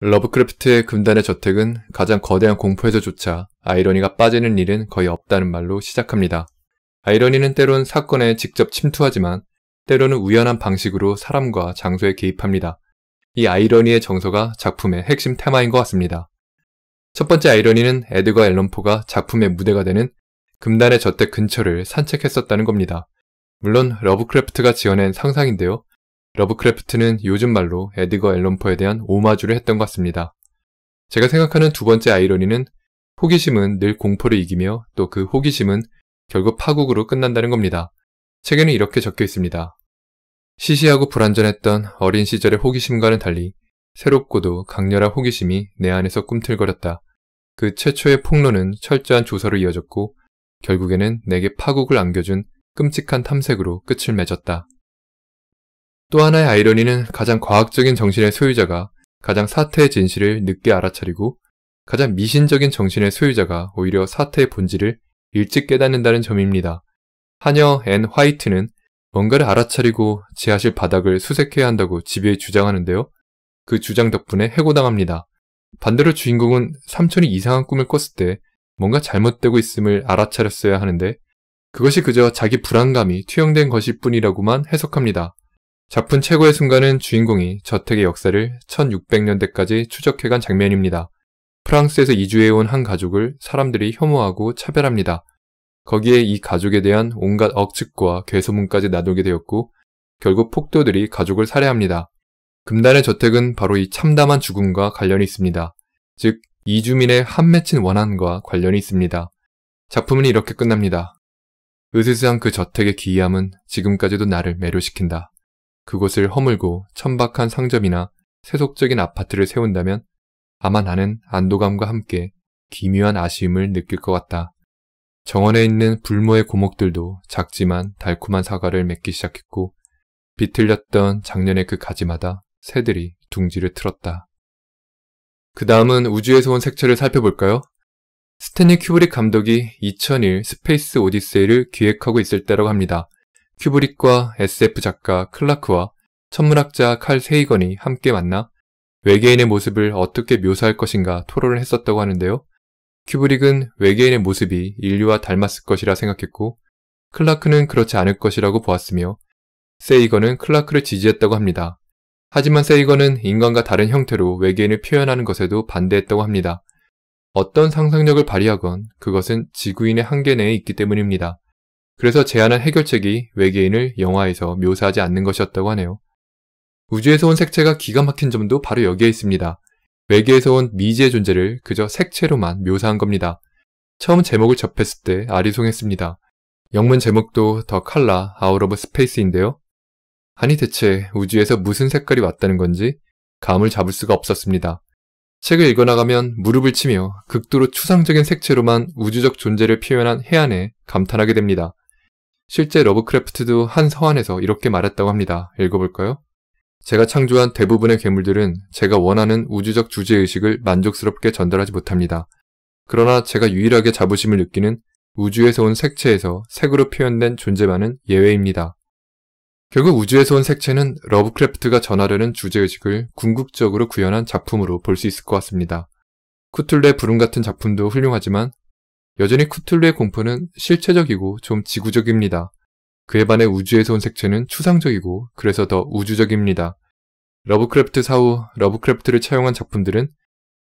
러브크래프트의 금단의 저택은 가장 거대한 공포에서조차 아이러니가 빠지는 일은 거의 없다는 말로 시작합니다. 아이러니는 때론 사건에 직접 침투하지만 때로는 우연한 방식으로 사람과 장소에 개입합니다. 이 아이러니의 정서가 작품의 핵심 테마인 것 같습니다. 첫 번째 아이러니는 에드거 앨런 포가 작품의 무대가 되는 금단의 저택 근처를 산책했었다는 겁니다. 물론 러브크래프트가 지어낸 상상인데요. 러브크래프트는 요즘 말로 에드거 앨런 포에 대한 오마주를 했던 것 같습니다. 제가 생각하는 두 번째 아이러니는 호기심은 늘 공포를 이기며 또 그 호기심은 결국 파국으로 끝난다는 겁니다. 책에는 이렇게 적혀 있습니다. 시시하고 불완전했던 어린 시절의 호기심과는 달리 새롭고도 강렬한 호기심이 내 안에서 꿈틀거렸다. 그 최초의 폭로는 철저한 조사로 이어졌고 결국에는 내게 파국을 안겨준 끔찍한 탐색으로 끝을 맺었다. 또 하나의 아이러니는 가장 과학적인 정신의 소유자가 가장 사태의 진실을 늦게 알아차리고 가장 미신적인 정신의 소유자가 오히려 사태의 본질을 일찍 깨닫는다는 점입니다. 하녀 앤 화이트는 뭔가를 알아차리고 지하실 바닥을 수색해야 한다고 집요히 주장하는데요. 그 주장 덕분에 해고당합니다. 반대로 주인공은 삼촌이 이상한 꿈을 꿨을 때 뭔가 잘못되고 있음을 알아차렸어야 하는데 그것이 그저 자기 불안감이 투영된 것일 뿐이라고만 해석합니다. 작품 최고의 순간은 주인공이 저택의 역사를 1600년대까지 추적해간 장면입니다. 프랑스에서 이주해온 한 가족을 사람들이 혐오하고 차별합니다. 거기에 이 가족에 대한 온갖 억측과 괴소문까지 나돌게 되었고 결국 폭도들이 가족을 살해합니다. 금단의 저택은 바로 이 참담한 죽음과 관련이 있습니다. 즉 이주민의 한맺힌 원한과 관련이 있습니다. 작품은 이렇게 끝납니다. 으스스한 그 저택의 기이함은 지금까지도 나를 매료시킨다. 그곳을 허물고 천박한 상점이나 세속적인 아파트를 세운다면 아마 나는 안도감과 함께 기묘한 아쉬움을 느낄 것 같다. 정원에 있는 불모의 고목들도 작지만 달콤한 사과를 맺기 시작했고 비틀렸던 작년의 그 가지마다 새들이 둥지를 틀었다. 그 다음은 우주에서 온 색채를 살펴볼까요? 스탠리 큐브릭 감독이 2001 스페이스 오디세이를 기획하고 있을 때라고 합니다. 큐브릭과 SF 작가 클라크와 천문학자 칼 세이건이 함께 만나 외계인의 모습을 어떻게 묘사할 것인가 토론을 했었다고 하는데요. 큐브릭은 외계인의 모습이 인류와 닮았을 것이라 생각했고 클라크는 그렇지 않을 것이라고 보았으며 세이건은 클라크를 지지했다고 합니다. 하지만 세이건은 인간과 다른 형태로 외계인을 표현하는 것에도 반대했다고 합니다. 어떤 상상력을 발휘하건 그것은 지구인의 한계 내에 있기 때문입니다. 그래서 제안한 해결책이 외계인을 영화에서 묘사하지 않는 것이었다고 하네요. 우주에서 온 색채가 기가 막힌 점도 바로 여기에 있습니다. 외계에서 온 미지의 존재를 그저 색채로만 묘사한 겁니다. 처음 제목을 접했을 때 아리송했습니다. 영문 제목도 더 칼라 아웃 오브 스페이스인데요. 아니 대체 우주에서 무슨 색깔이 왔다는 건지 감을 잡을 수가 없었습니다. 책을 읽어나가면 무릎을 치며 극도로 추상적인 색채로만 우주적 존재를 표현한 해안에 감탄하게 됩니다. 실제 러브크래프트도 한 서한에서 이렇게 말했다고 합니다. 읽어볼까요? 제가 창조한 대부분의 괴물들은 제가 원하는 우주적 주제의식을 만족스럽게 전달하지 못합니다. 그러나 제가 유일하게 자부심을 느끼는 우주에서 온 색채에서 색으로 표현된 존재만은 예외입니다. 결국 우주에서 온 색채는 러브크래프트가 전하려는 주제의식을 궁극적으로 구현한 작품으로 볼 수 있을 것 같습니다. 쿠툴루의 부름 같은 작품도 훌륭하지만 여전히 쿠툴루의 공포는 실체적이고 좀 지구적입니다. 그에 반해 우주에서 온 색채는 추상적이고 그래서 더 우주적입니다. 러브크래프트 사후 러브크래프트를 차용한 작품들은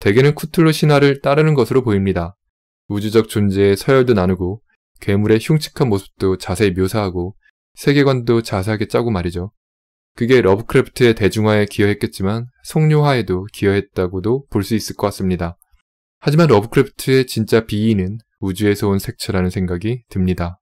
대개는 쿠툴루 신화를 따르는 것으로 보입니다. 우주적 존재의 서열도 나누고 괴물의 흉측한 모습도 자세히 묘사하고 세계관도 자세하게 짜고 말이죠. 그게 러브크래프트의 대중화에 기여했겠지만 성료화에도 기여했다고도 볼 수 있을 것 같습니다. 하지만 러브크래프트의 진짜 비인은 우주에서 온 색채라는 생각이 듭니다.